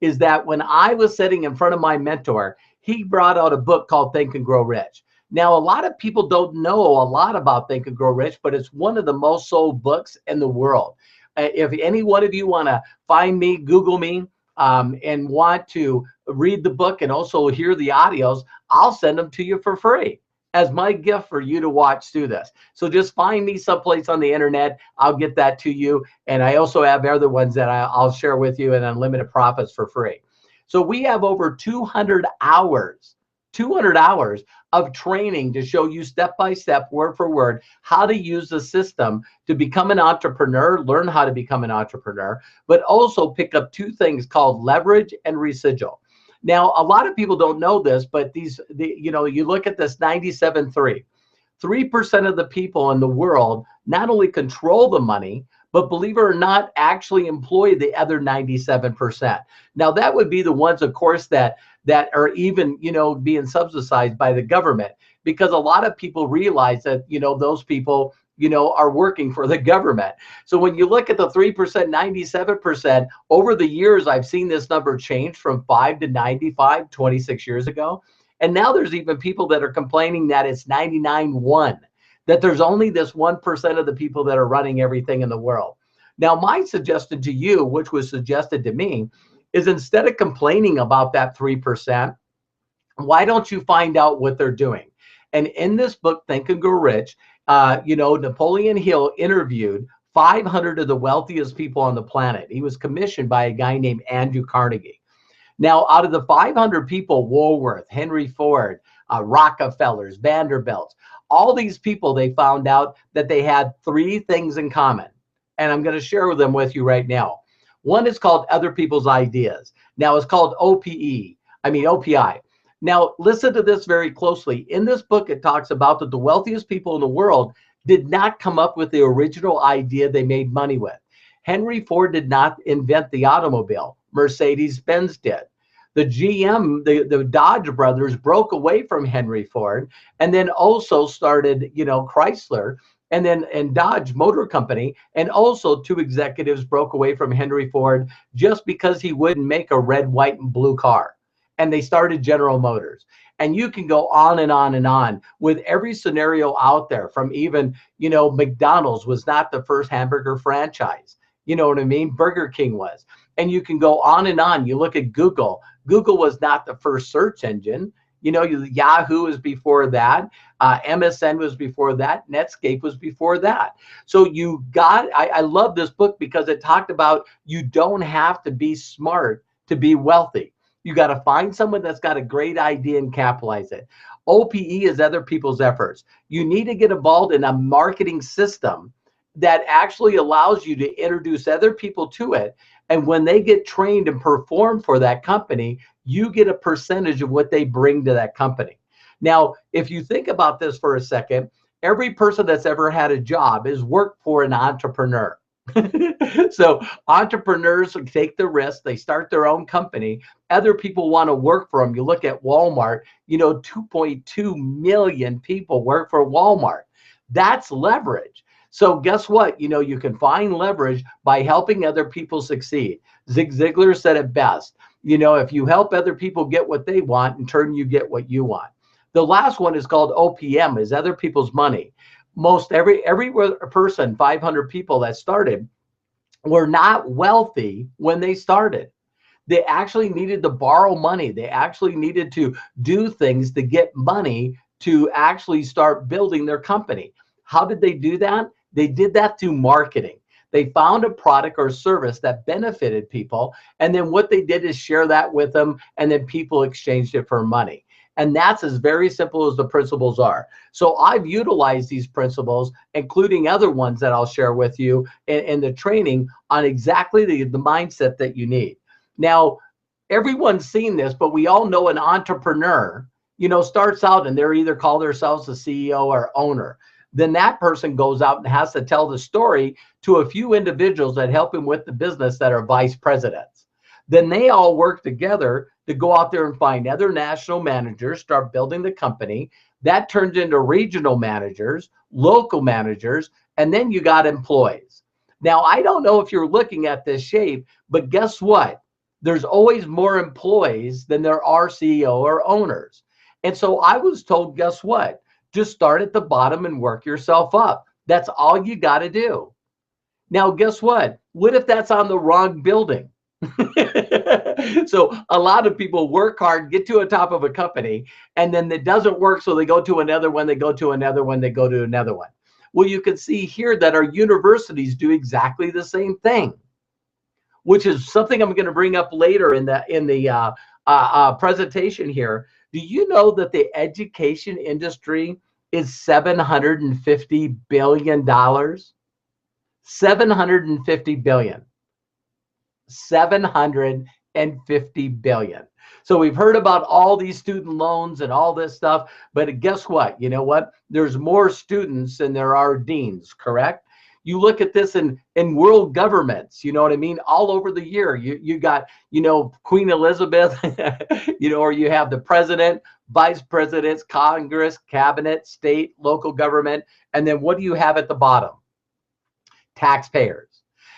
is that when I was sitting in front of my mentor, he brought out a book called Think and Grow Rich. Now, a lot of people don't know a lot about Think and Grow Rich, but it's one of the most sold books in the world. If any one of you want to find me, Google me, and want to read the book and also hear the audios, I'll send them to you for free as my gift for you to watch through this. So just find me someplace on the internet. I'll get that to you. And I also have other ones that I'll share with you in Unlimited Profits for free. So we have over 200 hours of training to show you step by step, word for word, how to use the system to become an entrepreneur, learn how to become an entrepreneur, but also pick up two things called leverage and residual. Now, a lot of people don't know this, but you look at this 97.3. 3% of the people in the world not only control the money, but believe it or not, actually employ the other 97%. Now, that would be the ones, of course, that are even, being subsidized by the government, because a lot of people realize that, those people, are working for the government. So when you look at the 3%, 97%, over the years, I've seen this number change from 5 to 95, 26 years ago. And now there's even people that are complaining that it's 99.1, that there's only this 1% of the people that are running everything in the world. Now, my suggestion to you, which was suggested to me, is instead of complaining about that 3%, why don't you find out what they're doing? And in this book, Think and Grow Rich, Napoleon Hill interviewed 500 of the wealthiest people on the planet. He was commissioned by a guy named Andrew Carnegie. Now, out of the 500 people, Woolworth, Henry Ford, Rockefellers, Vanderbilts, all these people, they found out that they had three things in common. And I'm going to share them with you right now. One is called Other People's Ideas. Now, it's called OPI. Now, listen to this very closely. In this book, it talks about that the wealthiest people in the world did not come up with the original idea they made money with. Henry Ford did not invent the automobile. Mercedes-Benz did. The GM, the Dodge brothers broke away from Henry Ford and then also started, Chrysler and Dodge Motor Company. And also two executives broke away from Henry Ford just because he wouldn't make a red, white, and blue car. And they started General Motors. And you can go on and on and on with every scenario out there, from even, McDonald's was not the first hamburger franchise. You know what I mean? Burger King was. And you can go on and on. You look at Google. Google was not the first search engine. Yahoo was before that. MSN was before that. Netscape was before that. So I love this book because it talked about you don't have to be smart to be wealthy. You got to find someone that's got a great idea and capitalize it. OPE is other people's efforts. You need to get involved in a marketing system that actually allows you to introduce other people to it. And when they get trained and perform for that company, you get a percentage of what they bring to that company. Now, if you think about this for a second, every person that's ever had a job has worked for an entrepreneur. So entrepreneurs take the risk. They start their own company. Other people want to work for them. You look at Walmart, 2.2 million people work for Walmart. That's leverage. So guess what? You can find leverage by helping other people succeed. Zig Ziglar said it best. If you help other people get what they want, in turn, you get what you want. The last one is called OPM, is other people's money. Most every person, 500 people that started, were not wealthy when they started. They actually needed to borrow money. They actually needed to do things to get money to actually start building their company. How did they do that? They did that through marketing. They found a product or service that benefited people. And then what they did is share that with them. And then people exchanged it for money. And that's as very simple as the principles are. So I've utilized these principles, including other ones that I'll share with you in the training on exactly the mindset that you need. Now, everyone's seen this, but we all know an entrepreneur, starts out and they're either call themselves a CEO or owner. Then that person goes out and has to tell the story to a few individuals that help him with the business that are vice presidents. Then they all work together to go out there and find other national managers, start building the company. That turns into regional managers, local managers, and then you got employees. Now, I don't know if you're looking at this shape, but guess what? There's always more employees than there are CEO or owners. And so I was told, guess what? Just start at the bottom and work yourself up. That's all you got to do. Now, guess what? What if that's on the wrong building? So a lot of people work hard, get to the top of a company, and then it doesn't work. So they go to another one, they go to another one, they go to another one. Well, you can see here that our universities do exactly the same thing, which is something I'm going to bring up later in the presentation here. Do you know that the education industry is $750 billion? $750 billion. 750 billion. So we've heard about all these student loans and all this stuff, but guess what? You know what? There's more students than there are deans, correct? You look at this in world governments, you know what I mean? All over the year, you got, Queen Elizabeth, or you have the president, vice presidents, Congress, cabinet, state, local government. And then what do you have at the bottom? Taxpayers.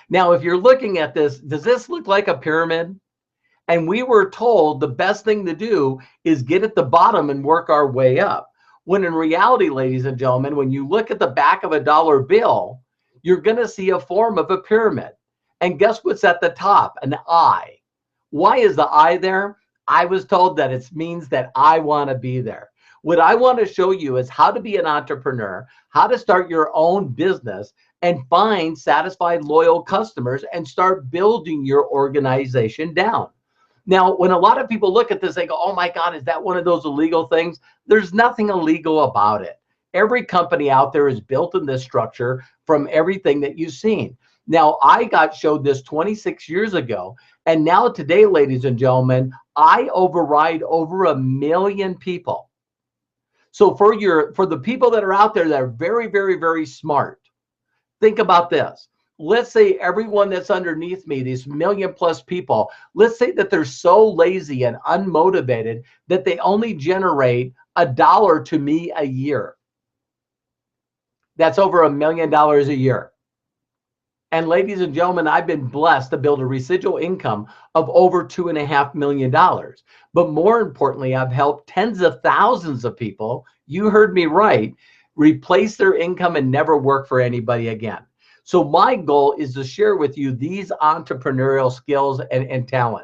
Now, if you're looking at this, does this look like a pyramid? And we were told the best thing to do is get at the bottom and work our way up. When in reality, ladies and gentlemen, when you look at the back of a dollar bill, you're going to see a form of a pyramid. And guess what's at the top? An eye. Why is the eye there? I was told that it means that I want to be there. What I want to show you is how to be an entrepreneur, how to start your own business and find satisfied, loyal customers and start building your organization down. Now, when a lot of people look at this, they go, oh my God, is that one of those illegal things? There's nothing illegal about it. Every company out there is built in this structure from everything that you've seen. Now, I got showed this 26 years ago. And now today, ladies and gentlemen, I override over 1 million people. So for the people that are out there that are very, very, very smart, think about this. Let's say everyone that's underneath me, these 1 million+ people, let's say that they're so lazy and unmotivated that they only generate $1 to me a year. That's over $1 million a year. And ladies and gentlemen, I've been blessed to build a residual income of over $2.5 million. But more importantly, I've helped tens of thousands of people, you heard me right, replace their income and never work for anybody again. So my goal is to share with you these entrepreneurial skills and talents.